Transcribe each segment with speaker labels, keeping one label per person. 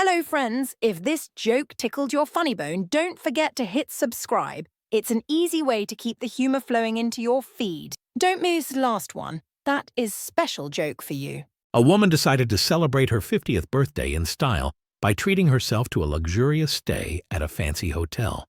Speaker 1: Hello friends, if this joke tickled your funny bone, don't forget to hit subscribe. It's an easy way to keep the humor flowing into your feed. Don't miss the last one. That is special joke for you.
Speaker 2: A woman decided to celebrate her 50th birthday in style by treating herself to a luxurious stay at a fancy hotel.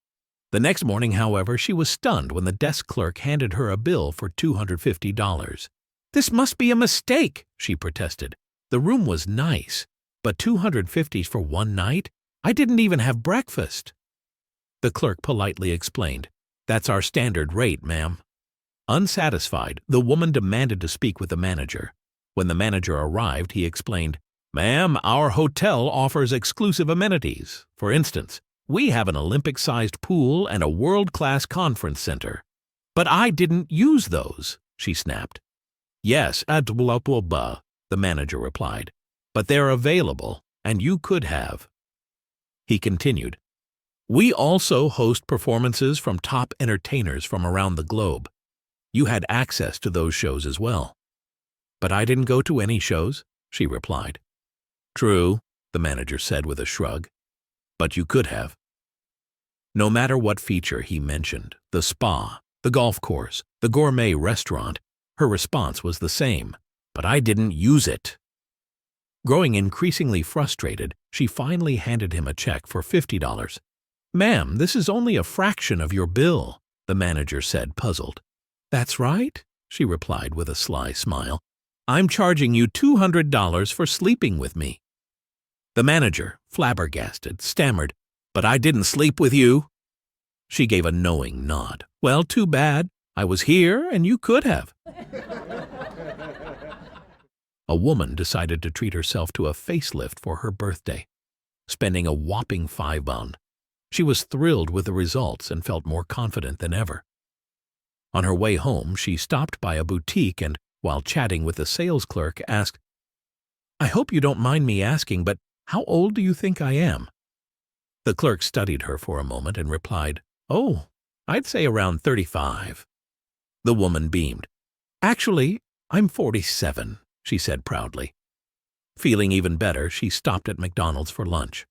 Speaker 2: The next morning, however, she was stunned when the desk clerk handed her a bill for $250. "This must be a mistake," she protested. "The room was nice, but $250 for one night? I didn't even have breakfast." The clerk politely explained, "That's our standard rate, ma'am." Unsatisfied, the woman demanded to speak with the manager. When the manager arrived, he explained, "Ma'am, our hotel offers exclusive amenities. For instance, we have an Olympic-sized pool and a world-class conference center." "But I didn't use those," she snapped. "Yes, blah, blah, blah," the manager replied, "but they're available, and you could have." He continued, "We also host performances from top entertainers from around the globe. You had access to those shows as well." "But I didn't go to any shows," she replied. "True," the manager said with a shrug, "but you could have." No matter what feature he mentioned, the spa, the golf course, the gourmet restaurant, her response was the same, "But I didn't use it." Growing increasingly frustrated, she finally handed him a check for $50. "Ma'am, this is only a fraction of your bill," the manager said, puzzled. "That's right," she replied with a sly smile. "I'm charging you $200 for sleeping with me." The manager, flabbergasted, stammered, "But I didn't sleep with you." She gave a knowing nod. "Well, too bad. I was here and you could have." A woman decided to treat herself to a facelift for her birthday, spending a whopping £5. She was thrilled with the results and felt more confident than ever. On her way home, she stopped by a boutique and, while chatting with the sales clerk, asked, "I hope you don't mind me asking, but how old do you think I am?" The clerk studied her for a moment and replied, "Oh, I'd say around 35. The woman beamed. "Actually, I'm 47, she said proudly. Feeling even better, she stopped at McDonald's for lunch.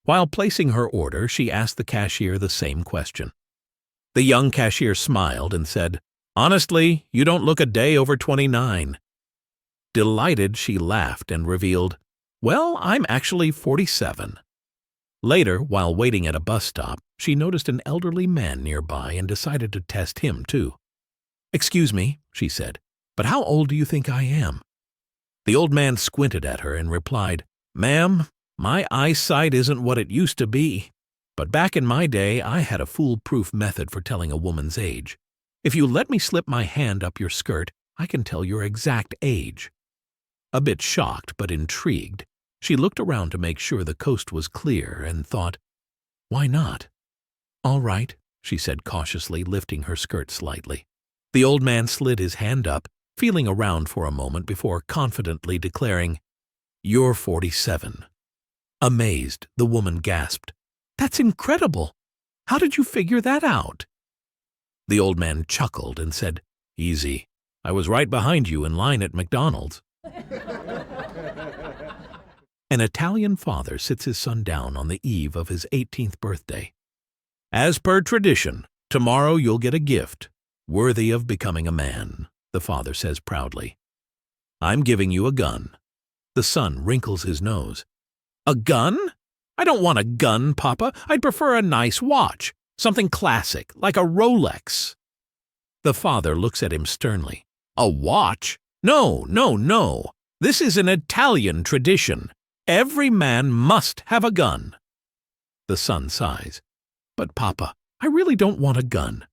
Speaker 2: While placing her order, she asked the cashier the same question. The young cashier smiled and said, "Honestly, you don't look a day over 29. Delighted, she laughed and revealed, "Well, I'm actually 47. Later, while waiting at a bus stop, she noticed an elderly man nearby and decided to test him too. "Excuse me," she said, "but how old do you think I am?" The old man squinted at her and replied, "Ma'am, my eyesight isn't what it used to be. But back in my day, I had a foolproof method for telling a woman's age. If you let me slip my hand up your skirt, I can tell your exact age." A bit shocked but intrigued, she looked around to make sure the coast was clear and thought, "Why not?" "All right," she said cautiously, lifting her skirt slightly. The old man slid his hand up, feeling around for a moment before confidently declaring, "You're 47. Amazed, the woman gasped, "That's incredible! How did you figure that out?" The old man chuckled and said, "Easy. I was right behind you in line at McDonald's." An Italian father sits his son down on the eve of his 18th birthday. "As per tradition, tomorrow you'll get a gift, worthy of becoming a man," the father says proudly. "I'm giving you a gun." The son wrinkles his nose. "A gun? I don't want a gun, Papa. I'd prefer a nice watch, something classic, like a Rolex." The father looks at him sternly. "A watch? No, no, no. This is an Italian tradition. Every man must have a gun." The son sighs. "But Papa, I really don't want a gun.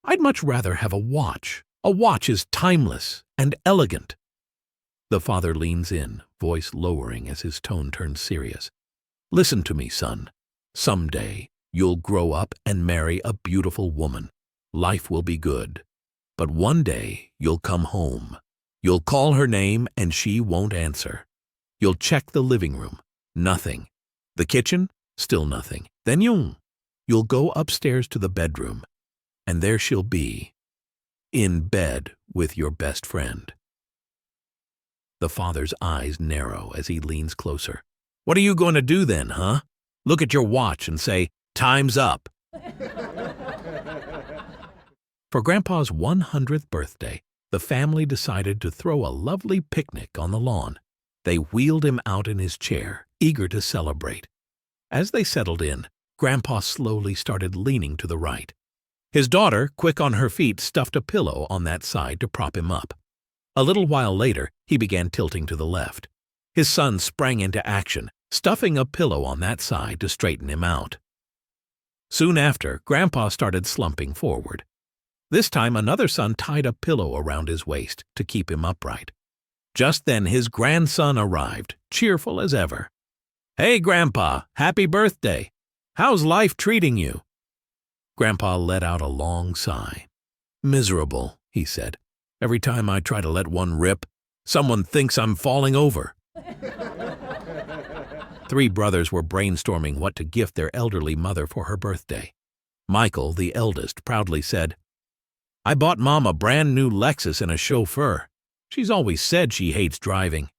Speaker 2: I'd much rather have a watch. A watch is timeless and elegant." The father leans in, voice lowering as his tone turns serious. "Listen to me, son. Someday you'll grow up and marry a beautiful woman. Life will be good. But one day you'll come home. You'll call her name and she won't answer. You'll check the living room. Nothing. The kitchen? Still nothing. Then you'll go upstairs to the bedroom, and there she'll be, in bed with your best friend." The father's eyes narrow as he leans closer. What are you going to do then, huh? Look at your watch and say, "Time's up." For Grandpa's 100th birthday, the family decided to throw a lovely picnic on the lawn. They wheeled him out in his chair, eager to celebrate. As they settled in, Grandpa slowly started leaning to the right. His daughter, quick on her feet, stuffed a pillow on that side to prop him up. A little while later, he began tilting to the left. His son sprang into action, stuffing a pillow on that side to straighten him out. Soon after, Grandpa started slumping forward. This time, another son tied a pillow around his waist to keep him upright. Just then, his grandson arrived, cheerful as ever. "Hey, Grandpa, happy birthday. How's life treating you?" Grandpa let out a long sigh. "Miserable," he said. "Every time I try to let one rip, someone thinks I'm falling over." 3 brothers were brainstorming what to gift their elderly mother for her birthday. Michael, the eldest, proudly said, "I bought Mom a brand new Lexus and a chauffeur. She's always said she hates driving."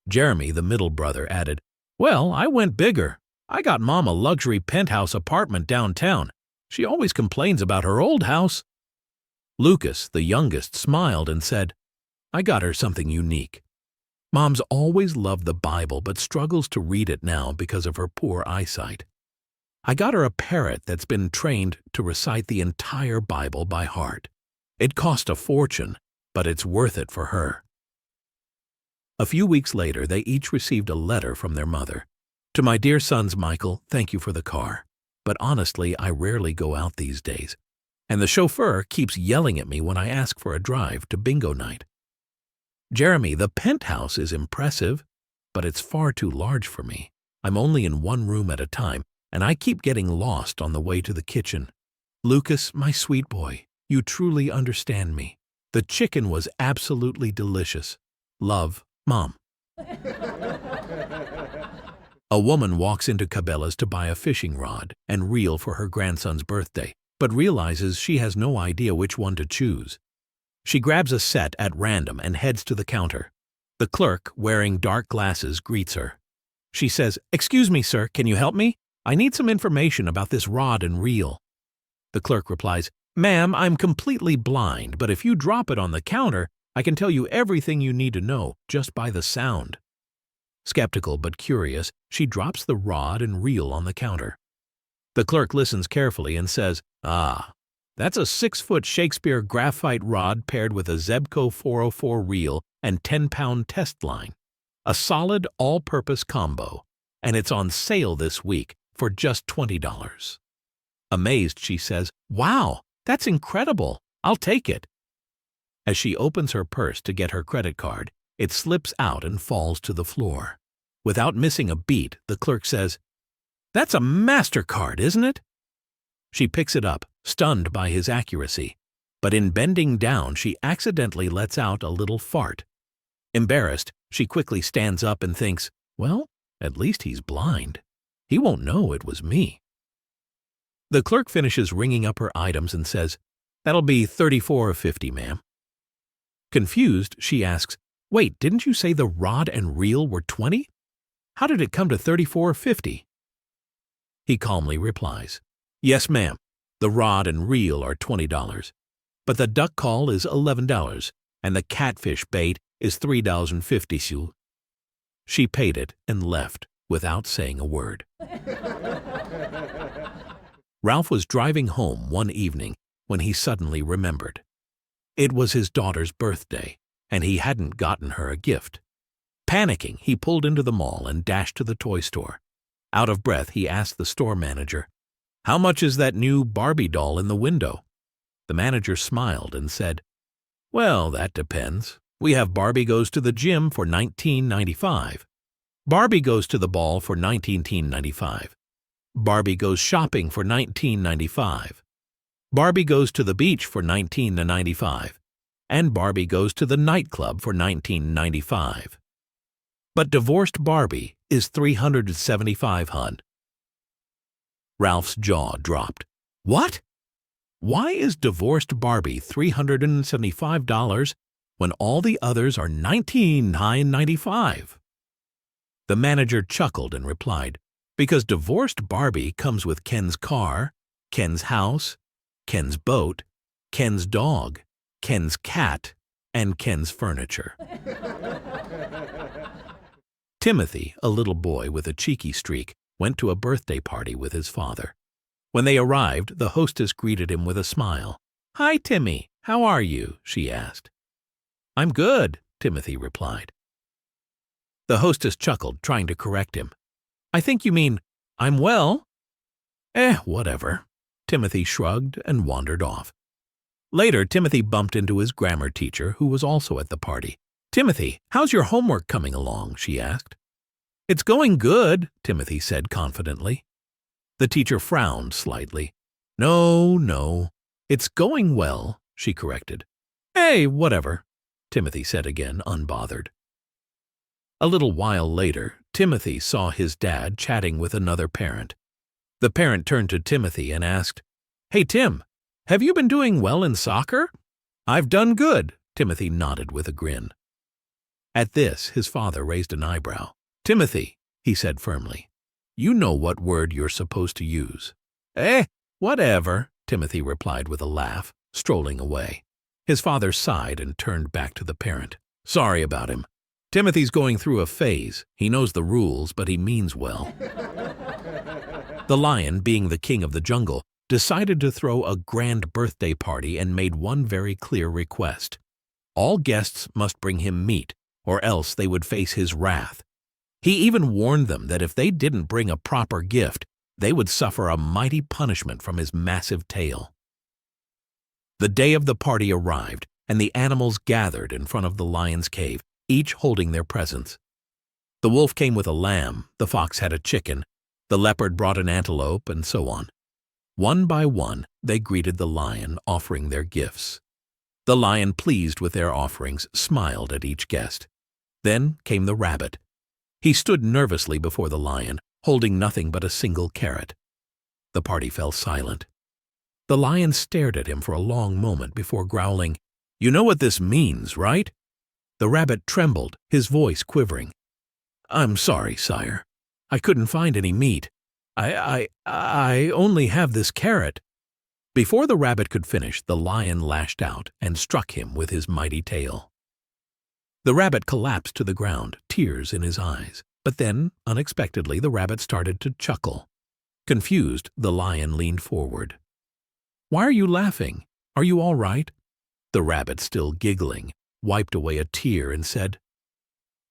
Speaker 2: Jeremy, the middle brother, added, "Well, I went bigger. I got Mom a luxury penthouse apartment downtown. She always complains about her old house." Lucas, the youngest, smiled and said, "I got her something unique. Mom's always loved the Bible but struggles to read it now because of her poor eyesight. I got her a parrot that's been trained to recite the entire Bible by heart. It cost a fortune, but it's worth it for her." A few weeks later, they each received a letter from their mother. "To my dear sons, Michael, thank you for the car. But honestly, I rarely go out these days. And the chauffeur keeps yelling at me when I ask for a drive to bingo night. Jeremy, the penthouse is impressive, but it's far too large for me. I'm only in one room at a time, and I keep getting lost on the way to the kitchen. Lucas, my sweet boy, you truly understand me. The chicken was absolutely delicious. Love, Mom." A woman walks into Cabela's to buy a fishing rod and reel for her grandson's birthday, but realizes she has no idea which one to choose. She grabs a set at random and heads to the counter. The clerk, wearing dark glasses, greets her. She says, "Excuse me, sir, can you help me? I need some information about this rod and reel." The clerk replies, "Ma'am, I'm completely blind, but if you drop it on the counter, I can tell you everything you need to know just by the sound." Skeptical but curious, she drops the rod and reel on the counter. The clerk listens carefully and says, "Ah, that's a 6-foot Shakespeare graphite rod paired with a Zebco 404 reel and 10-pound test line. A solid all-purpose combo, and it's on sale this week for just $20. Amazed, she says, "Wow, that's incredible. I'll take it." As she opens her purse to get her credit card, it slips out and falls to the floor. Without missing a beat, the clerk says, "That's a MasterCard, isn't it?" She picks it up, stunned by his accuracy, but in bending down, she accidentally lets out a little fart. Embarrassed, she quickly stands up and thinks, "Well, at least he's blind. He won't know it was me." The clerk finishes ringing up her items and says, "That'll be $34.50, ma'am." Confused, she asks, "Wait, didn't you say the rod and reel were $20? How did it come to $34.50? He calmly replies, "Yes, ma'am, the rod and reel are $20, but the duck call is $11, and the catfish bait is $3.50. She paid it and left without saying a word. Ralph was driving home one evening when he suddenly remembered. It was his daughter's birthday, and he hadn't gotten her a gift. Panicking, he pulled into the mall and dashed to the toy store. Out of breath, he asked the store manager, "How much is that new Barbie doll in the window?" The manager smiled and said, "Well, that depends. We have Barbie goes to the gym for $19.95. Barbie goes to the ball for $19.95. Barbie goes shopping for $19.95. Barbie goes to the beach for $19.95. And Barbie goes to the nightclub for $19.95. But divorced Barbie is $375, hun." Ralph's jaw dropped. What? Why is divorced Barbie $375 when all the others are $19.95? The manager chuckled and replied, "Because divorced Barbie comes with Ken's car, Ken's house, Ken's boat, Ken's dog, Ken's cat, and Ken's furniture." Timothy, a little boy with a cheeky streak, went to a birthday party with his father. When they arrived, the hostess greeted him with a smile. "Hi, Timmy. How are you?" she asked. "I'm good," Timothy replied. The hostess chuckled, trying to correct him. "I think you mean, I'm well." Whatever." Timothy shrugged and wandered off. Later, Timothy bumped into his grammar teacher, who was also at the party. "Timothy, how's your homework coming along?" she asked. "It's going good," Timothy said confidently. The teacher frowned slightly. No, it's going well," she corrected. Whatever," Timothy said again, unbothered. A little while later, Timothy saw his dad chatting with another parent. The parent turned to Timothy and asked, "Hey, Tim, have you been doing well in soccer?" "I've done good," Timothy nodded with a grin. At this, his father raised an eyebrow. "Timothy," he said firmly, "you know what word you're supposed to use." Whatever," Timothy replied with a laugh, strolling away. His father sighed and turned back to the parent. "Sorry about him. Timothy's going through a phase. He knows the rules, but he means well." The lion, being the king of the jungle, decided to throw a grand birthday party and made one very clear request. All guests must bring him meat, or else they would face his wrath. He even warned them that if they didn't bring a proper gift, they would suffer a mighty punishment from his massive tail. The day of the party arrived, and the animals gathered in front of the lion's cave, each holding their presents. The wolf came with a lamb, the fox had a chicken, the leopard brought an antelope, and so on. One by one, they greeted the lion, offering their gifts. The lion, pleased with their offerings, smiled at each guest. Then came the rabbit. He stood nervously before the lion, holding nothing but a single carrot. The party fell silent. The lion stared at him for a long moment before growling, "You know what this means, right?" The rabbit trembled, his voice quivering. "I'm sorry, sire. I couldn't find any meat. I only have this carrot." Before the rabbit could finish, the lion lashed out and struck him with his mighty tail. The rabbit collapsed to the ground, tears in his eyes. But then, unexpectedly, the rabbit started to chuckle. Confused, the lion leaned forward. "Why are you laughing? Are you all right?" The rabbit, still giggling, wiped away a tear and said,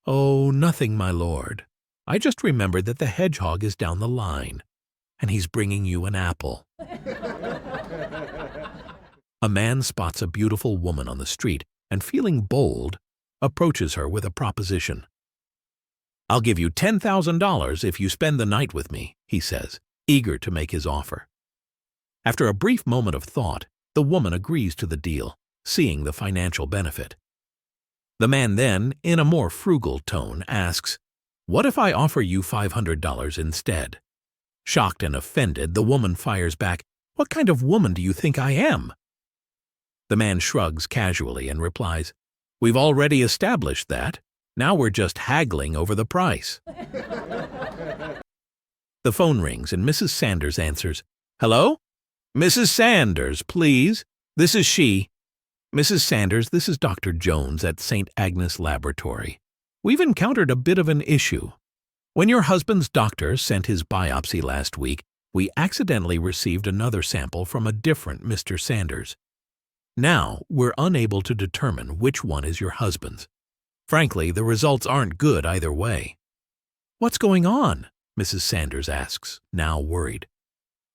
Speaker 2: "Oh, nothing, my lord. I just remembered that the hedgehog is down the line, and he's bringing you an apple." A man spots a beautiful woman on the street and, feeling bold, approaches her with a proposition. "I'll give you $10,000 if you spend the night with me," he says, eager to make his offer. After a brief moment of thought, the woman agrees to the deal, seeing the financial benefit. The man then, in a more frugal tone, asks, "What if I offer you $500 instead?" Shocked and offended, the woman fires back, "What kind of woman do you think I am?" The man shrugs casually and replies, "We've already established that. Now we're just haggling over the price." The phone rings and Mrs. Sanders answers. "Hello? Mrs. Sanders, please. This is she." "Mrs. Sanders, this is Dr. Jones at St. Agnes Laboratory. We've encountered a bit of an issue. When your husband's doctor sent his biopsy last week, we accidentally received another sample from a different Mr. Sanders. Now, we're unable to determine which one is your husband's. Frankly, the results aren't good either way." "What's going on?" Mrs. Sanders asks, now worried.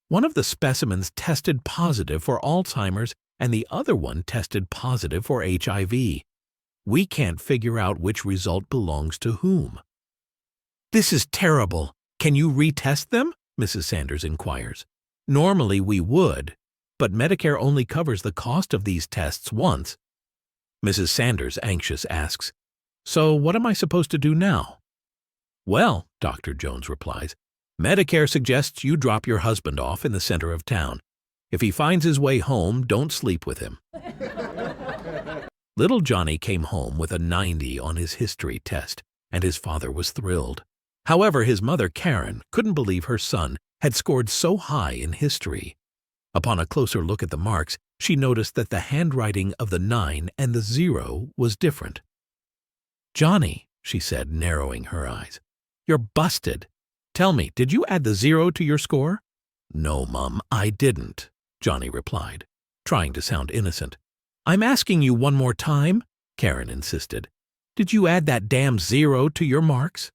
Speaker 2: "One of the specimens tested positive for Alzheimer's and the other one tested positive for HIV. We can't figure out which result belongs to whom." "This is terrible. Can you retest them?" Mrs. Sanders inquires. "Normally we would, but Medicare only covers the cost of these tests once." Mrs. Sanders, anxious, asks, "So what am I supposed to do now?" "Well," Dr. Jones replies, "Medicare suggests you drop your husband off in the center of town. If he finds his way home, don't sleep with him." Little Johnny came home with a 90 on his history test, and his father was thrilled. However, his mother, Karen, couldn't believe her son had scored so high in history. Upon a closer look at the marks, she noticed that the handwriting of the 9 and the 0 was different. "Johnny," she said, narrowing her eyes, "you're busted. Tell me, did you add the 0 to your score?" "No, Mum, I didn't," Johnny replied, trying to sound innocent. "I'm asking you one more time," Karen insisted. "Did you add that damn 0 to your marks?"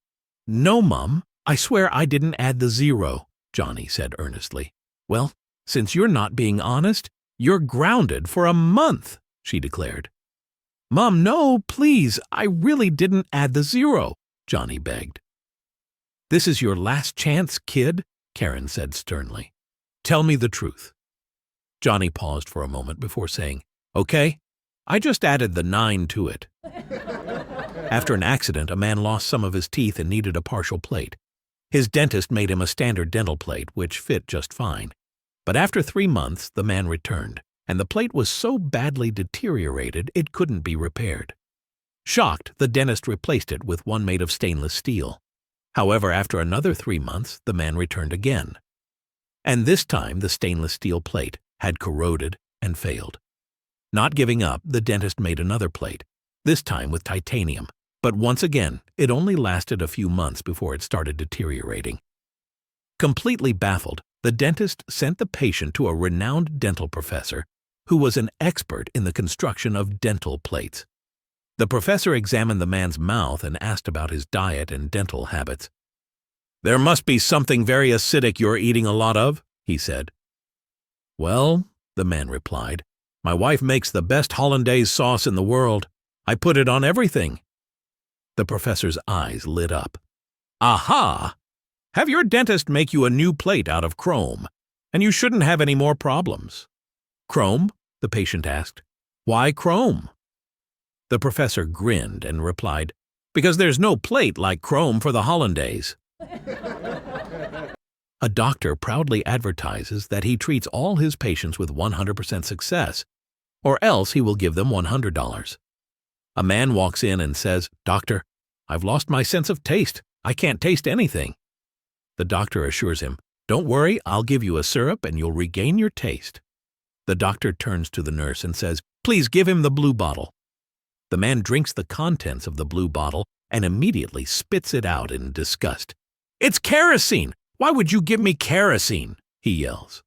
Speaker 2: "No, Mum, I swear I didn't add the 0, Johnny said earnestly. "Well, since you're not being honest, you're grounded for a month," she declared. "Mum, no, please, I really didn't add the 0, Johnny begged. "This is your last chance, kid," Karen said sternly. "Tell me the truth." Johnny paused for a moment before saying, "Okay, I just added the 9 to it." After an accident, a man lost some of his teeth and needed a partial plate. His dentist made him a standard dental plate, which fit just fine. But after 3 months, the man returned, and the plate was so badly deteriorated it couldn't be repaired. Shocked, the dentist replaced it with one made of stainless steel. However, after another 3 months, the man returned again. And this time, the stainless steel plate had corroded and failed. Not giving up, the dentist made another plate, this time with titanium. But once again, it only lasted a few months before it started deteriorating. Completely baffled, the dentist sent the patient to a renowned dental professor who was an expert in the construction of dental plates. The professor examined the man's mouth and asked about his diet and dental habits. "There must be something very acidic you're eating a lot of," he said. "Well," the man replied, "my wife makes the best hollandaise sauce in the world. I put it on everything." The professor's eyes lit up. "Aha! Have your dentist make you a new plate out of chrome, and you shouldn't have any more problems." "Chrome?" the patient asked. "Why chrome?" The professor grinned and replied, "Because there's no plate like chrome for the hollandaise." A doctor proudly advertises that he treats all his patients with 100% success, or else he will give them $100. A man walks in and says, "Doctor, I've lost my sense of taste. I can't taste anything." The doctor assures him, "Don't worry, I'll give you a syrup and you'll regain your taste." The doctor turns to the nurse and says, "Please give him the blue bottle." The man drinks the contents of the blue bottle and immediately spits it out in disgust. "It's kerosene! Why would you give me kerosene?" he yells.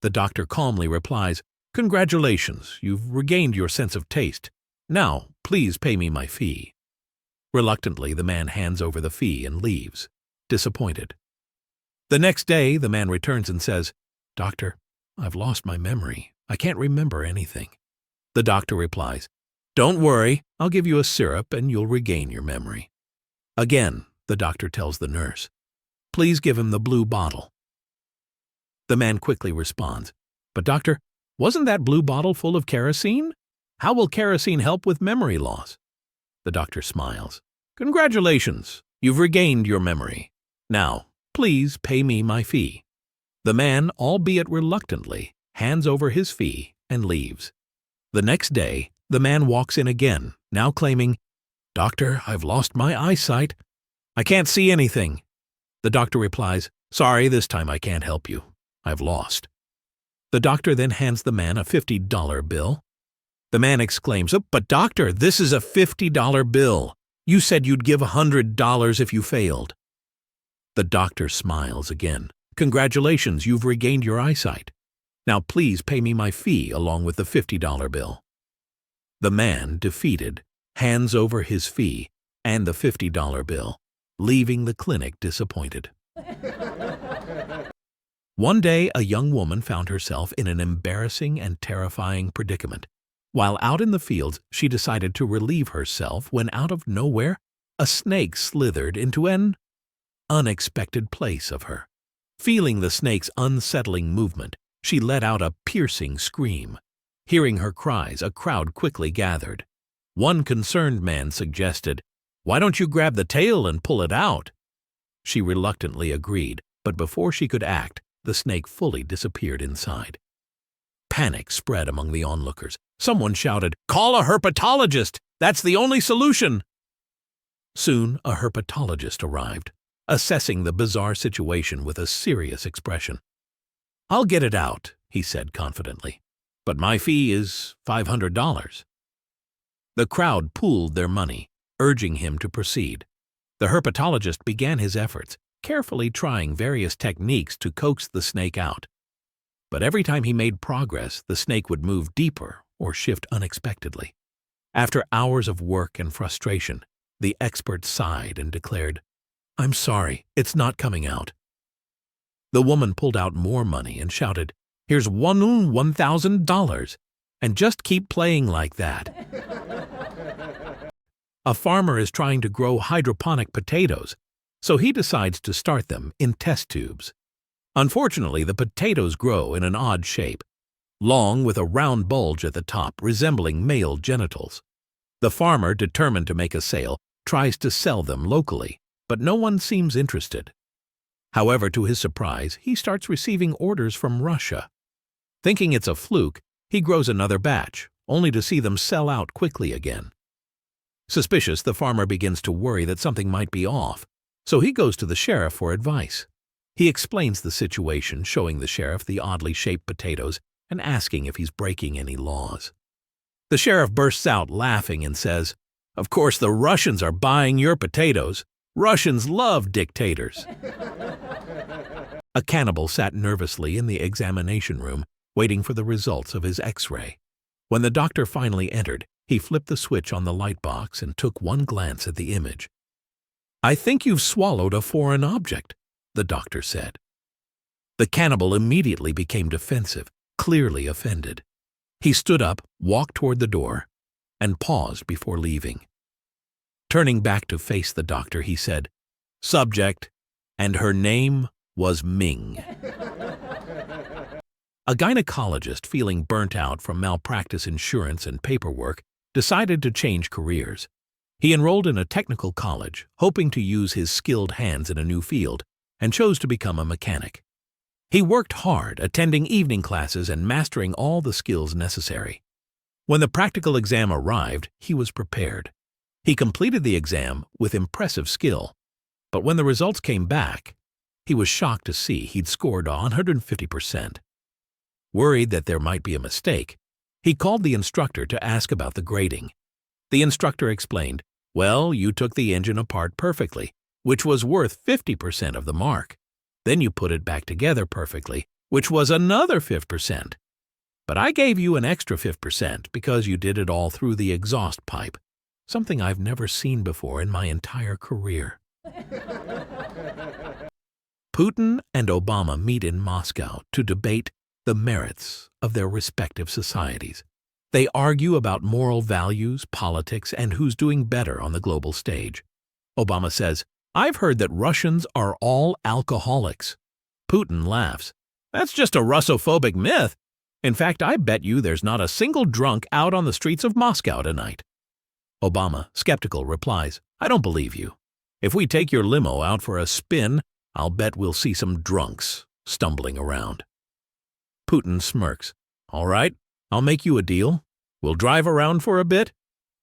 Speaker 2: The doctor calmly replies, "Congratulations, you've regained your sense of taste. Now, please pay me my fee." Reluctantly, the man hands over the fee and leaves, disappointed. The next day, the man returns and says, "Doctor, I've lost my memory. I can't remember anything." The doctor replies, "Don't worry, I'll give you a syrup and you'll regain your memory." Again, the doctor tells the nurse, "Please give him the blue bottle." The man quickly responds, "But doctor, wasn't that blue bottle full of kerosene? How will kerosene help with memory loss?" The doctor smiles. "Congratulations, you've regained your memory. Now, please pay me my fee." The man, albeit reluctantly, hands over his fee and leaves. The next day, the man walks in again, now claiming, "Doctor, I've lost my eyesight. I can't see anything." The doctor replies, "Sorry, this time I can't help you. I've lost." The doctor then hands the man a $50 bill. The man exclaims, "Oh, but doctor, this is a $50 bill. You said you'd give $100 if you failed." The doctor smiles again. "Congratulations, you've regained your eyesight. Now please pay me my fee along with the $50 bill." The man, defeated, hands over his fee and the $50 bill, leaving the clinic disappointed. One day, a young woman found herself in an embarrassing and terrifying predicament. While out in the fields, she decided to relieve herself when out of nowhere, a snake slithered into an unexpected place of her. Feeling the snake's unsettling movement, she let out a piercing scream. Hearing her cries, a crowd quickly gathered. One concerned man suggested, "Why don't you grab the tail and pull it out?" She reluctantly agreed, but before she could act, the snake fully disappeared inside. Panic spread among the onlookers. Someone shouted, "Call a herpetologist! That's the only solution!" Soon, a herpetologist arrived. assessing the bizarre situation with a serious expression. "I'll get it out," he said confidently, "but my fee is $500. The crowd pooled their money, urging him to proceed. The herpetologist began his efforts, carefully trying various techniques to coax the snake out. But every time he made progress, the snake would move deeper or shift unexpectedly. After hours of work and frustration, the expert sighed and declared, "I'm sorry, it's not coming out." The woman pulled out more money and shouted, "Here's $1,000, and just keep playing like that." A farmer is trying to grow hydroponic potatoes, so he decides to start them in test tubes. Unfortunately, the potatoes grow in an odd shape, long with a round bulge at the top resembling male genitals. The farmer, determined to make a sale, tries to sell them locally, but no one seems interested. However, to his surprise, he starts receiving orders from Russia. Thinking it's a fluke, he grows another batch, only to see them sell out quickly again. Suspicious, the farmer begins to worry that something might be off, so he goes to the sheriff for advice. He explains the situation, showing the sheriff the oddly shaped potatoes and asking if he's breaking any laws. The sheriff bursts out laughing and says, "Of course the Russians are buying your potatoes. Russians love dictators." A cannibal sat nervously in the examination room, waiting for the results of his X-ray. When the doctor finally entered, he flipped the switch on the light box and took one glance at the image. "I think you've swallowed a foreign object," the doctor said. The cannibal immediately became defensive, clearly offended. He stood up, walked toward the door, and paused before leaving. Turning back to face the doctor, he said, "Subject, and her name was Ming." A gynecologist, feeling burnt out from malpractice insurance and paperwork, decided to change careers. He enrolled in a technical college, hoping to use his skilled hands in a new field, and chose to become a mechanic. He worked hard, attending evening classes and mastering all the skills necessary. When the practical exam arrived, he was prepared. He completed the exam with impressive skill, but when the results came back, he was shocked to see he'd scored 150%. Worried that there might be a mistake, he called the instructor to ask about the grading. The instructor explained, "Well, you took the engine apart perfectly, which was worth 50% of the mark. Then you put it back together perfectly, which was another 5%. But I gave you an extra 5% because you did it all through the exhaust pipe, something I've never seen before in my entire career." Putin and Obama meet in Moscow to debate the merits of their respective societies. They argue about moral values, politics, and who's doing better on the global stage. Obama says, "I've heard that Russians are all alcoholics." Putin laughs. "That's just a Russophobic myth. In fact, I bet you there's not a single drunk out on the streets of Moscow tonight." Obama, skeptical, replies, "I don't believe you. If we take your limo out for a spin, I'll bet we'll see some drunks stumbling around." Putin smirks. "All right, I'll make you a deal. We'll drive around for a bit.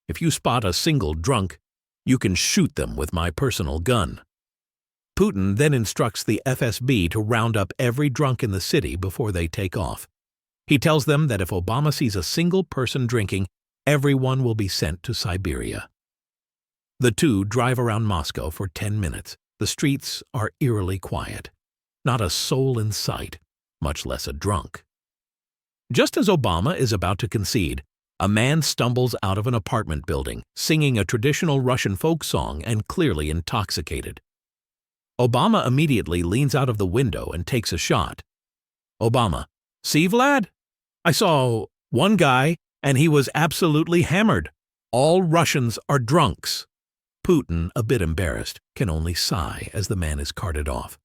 Speaker 2: If you spot a single drunk, you can shoot them with my personal gun." Putin then instructs the FSB to round up every drunk in the city before they take off. He tells them that if Obama sees a single person drinking, everyone will be sent to Siberia. The two drive around Moscow for 10 minutes. The streets are eerily quiet. Not a soul in sight, much less a drunk. Just as Obama is about to concede, a man stumbles out of an apartment building, singing a traditional Russian folk song and clearly intoxicated. Obama immediately leans out of the window and takes a shot. Obama: "See, Vlad? I saw one guy and he was absolutely hammered. All Russians are drunks." Putin, a bit embarrassed, can only sigh as the man is carted off.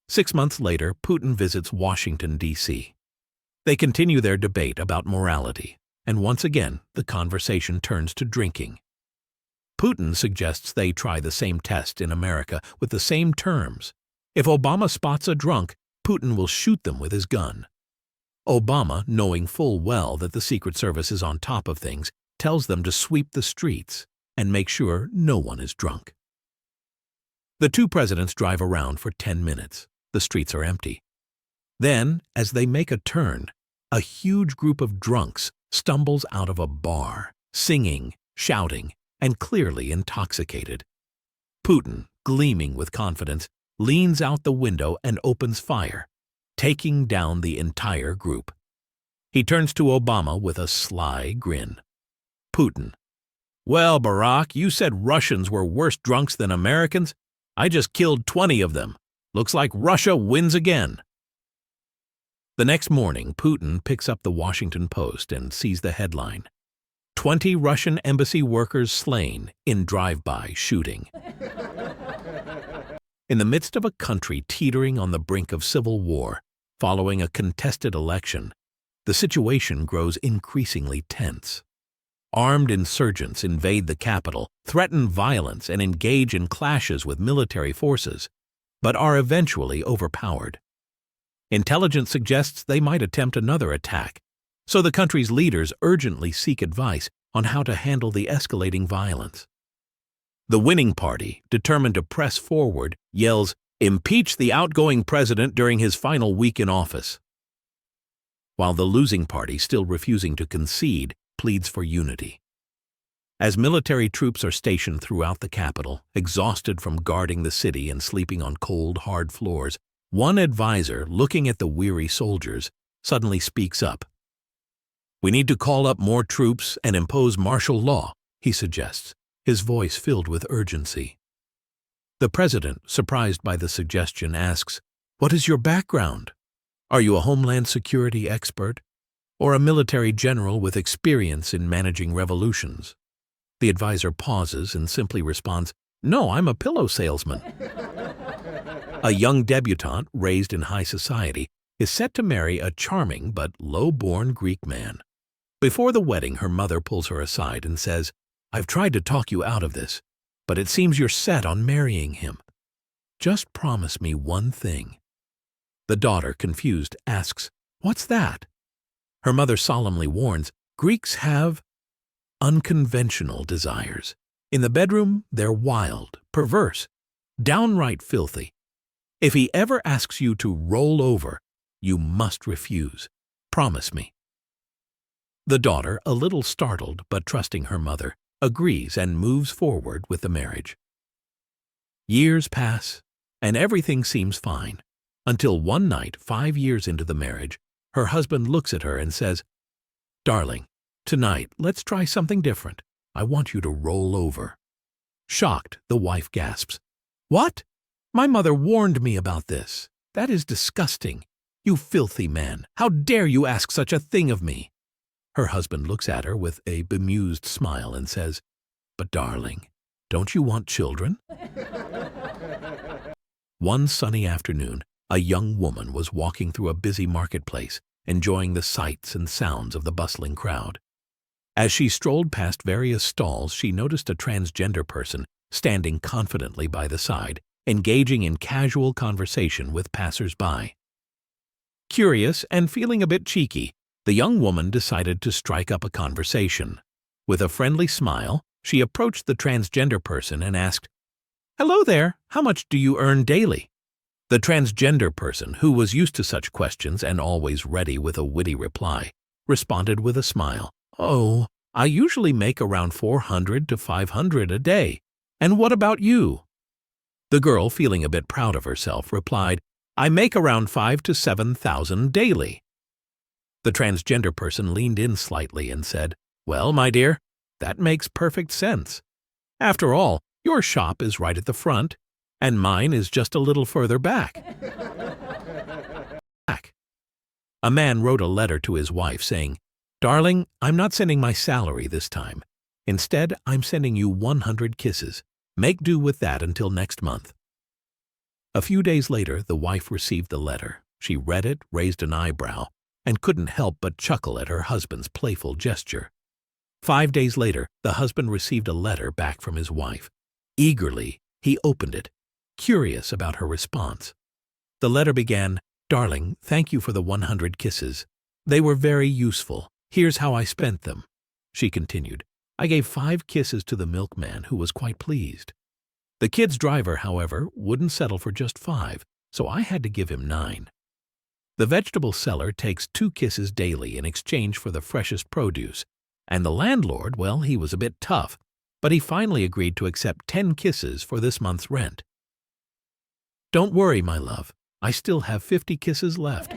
Speaker 2: 6 months later, Putin visits Washington, D.C. They continue their debate about morality, and once again the conversation turns to drinking. Putin suggests they try the same test in America with the same terms. If Obama spots a drunk, Putin will shoot them with his gun. Obama, knowing full well that the Secret Service is on top of things, tells them to sweep the streets and make sure no one is drunk. The two presidents drive around for 10 minutes. The streets are empty. Then, as they make a turn, a huge group of drunks stumbles out of a bar, singing, shouting, and clearly intoxicated. Putin, gleaming with confidence, leans out the window and opens fire, taking down the entire group. He turns to Obama with a sly grin. Putin: "Well, Barack, you said Russians were worse drunks than Americans. I just killed 20 of them. Looks like Russia wins again." The next morning, Putin picks up the Washington Post and sees the headline: 20 Russian embassy workers slain in drive-by shooting. In the midst of a country teetering on the brink of civil war, following a contested election, the situation grows increasingly tense. Armed insurgents invade the capital, threaten violence, and engage in clashes with military forces, but are eventually overpowered. Intelligence suggests they might attempt another attack, so the country's leaders urgently seek advice on how to handle the escalating violence. The winning party, determined to press forward, yells, "Impeach the outgoing president during his final week in office," while the losing party, still refusing to concede, pleads for unity. As military troops are stationed throughout the capital, exhausted from guarding the city and sleeping on cold, hard floors, one advisor, looking at the weary soldiers, suddenly speaks up. "We need to call up more troops and impose martial law," he suggests, his voice filled with urgency. The president, surprised by the suggestion, asks, "What is your background? Are you a homeland security expert or a military general with experience in managing revolutions?" The advisor pauses and simply responds, "No, I'm a pillow salesman." A young debutante raised in high society is set to marry a charming but low-born Greek man. Before the wedding, her mother pulls her aside and says, "I've tried to talk you out of this, but it seems you're set on marrying him. Just promise me one thing." The daughter, confused, asks, "What's that?" Her mother solemnly warns, "Greeks have unconventional desires. In the bedroom, they're wild, perverse, downright filthy. If he ever asks you to roll over, you must refuse. Promise me." The daughter, a little startled but trusting her mother, agrees and moves forward with the marriage. Years pass, and everything seems fine, until one night, 5 years into the marriage, her husband looks at her and says, "Darling, tonight let's try something different. I want you to roll over." Shocked, the wife gasps, "What? My mother warned me about this. That is disgusting. You filthy man, how dare you ask such a thing of me?" Her husband looks at her with a bemused smile and says, "But darling, don't you want children?" One sunny afternoon, a young woman was walking through a busy marketplace, enjoying the sights and sounds of the bustling crowd. As she strolled past various stalls, she noticed a transgender person standing confidently by the side, engaging in casual conversation with passers-by. Curious and feeling a bit cheeky, the young woman decided to strike up a conversation. With a friendly smile, she approached the transgender person and asked, "Hello there, how much do you earn daily?" The transgender person, who was used to such questions and always ready with a witty reply, responded with a smile, "Oh, I usually make around 400 to 500 a day. And what about you?" The girl, feeling a bit proud of herself, replied, "I make around 5,000 to 7,000 daily." The transgender person leaned in slightly and said, "Well, my dear, that makes perfect sense. After all, your shop is right at the front, and mine is just a little further back." A man wrote a letter to his wife saying, "Darling, I'm not sending my salary this time. Instead, I'm sending you 100 kisses. Make do with that until next month." A few days later, the wife received the letter. She read it, raised an eyebrow, and couldn't help but chuckle at her husband's playful gesture. 5 days later, the husband received a letter back from his wife. Eagerly, he opened it, curious about her response. The letter began, "Darling, thank you for the 100 kisses. They were very useful. Here's how I spent them." She continued, "I gave 5 kisses to the milkman, who was quite pleased. The kid's driver, however, wouldn't settle for just 5, so I had to give him 9. The vegetable seller takes 2 kisses daily in exchange for the freshest produce, and the landlord, well, he was a bit tough, but he finally agreed to accept 10 kisses for this month's rent. Don't worry, my love, I still have 50 kisses left.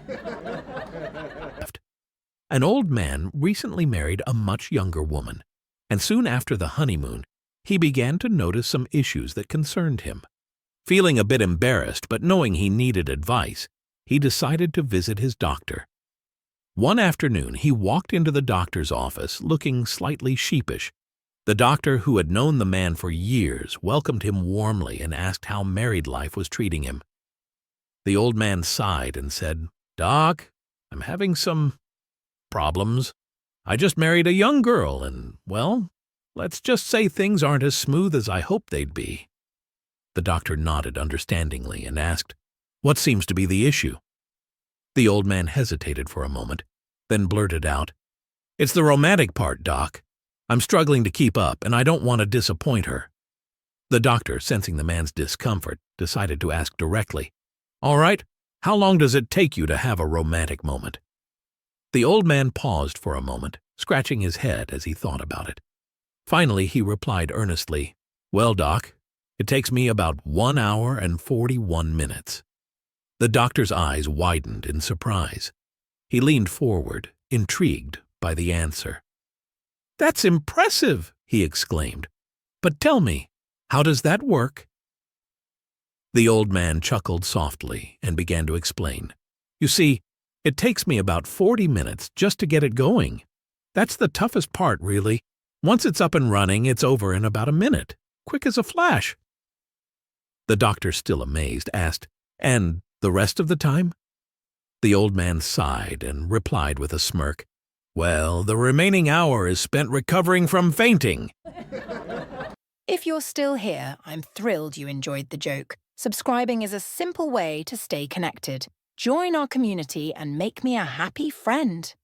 Speaker 2: An old man recently married a much younger woman, and soon after the honeymoon, he began to notice some issues that concerned him. Feeling a bit embarrassed but knowing he needed advice, he decided to visit his doctor. One afternoon, he walked into the doctor's office looking slightly sheepish. The doctor, who had known the man for years, welcomed him warmly and asked how married life was treating him. The old man sighed and said, "Doc, I'm having some problems. I just married a young girl and, well, let's just say things aren't as smooth as I hoped they'd be." The doctor nodded understandingly and asked, "What seems to be the issue?" The old man hesitated for a moment, then blurted out, "It's the romantic part, Doc. I'm struggling to keep up, and I don't want to disappoint her." The doctor, sensing the man's discomfort, decided to ask directly, "All right, how long does it take you to have a romantic moment?" The old man paused for a moment, scratching his head as he thought about it. Finally, he replied earnestly, "Well, Doc, it takes me about 1 hour and 41 minutes. The doctor's eyes widened in surprise. He leaned forward, intrigued by the answer. "That's impressive," he exclaimed. "But tell me, how does that work?" The old man chuckled softly and began to explain. "You see, it takes me about 40 minutes just to get it going. That's the toughest part, really. Once it's up and running, it's over in about a minute, quick as a flash." The doctor, still amazed, asked, "And the rest of the time?" The old man sighed and replied with a smirk, "Well, the remaining hour is spent recovering from fainting."
Speaker 1: If you're still here, I'm thrilled you enjoyed the joke. Subscribing is a simple way to stay connected. Join our community and make me a happy friend.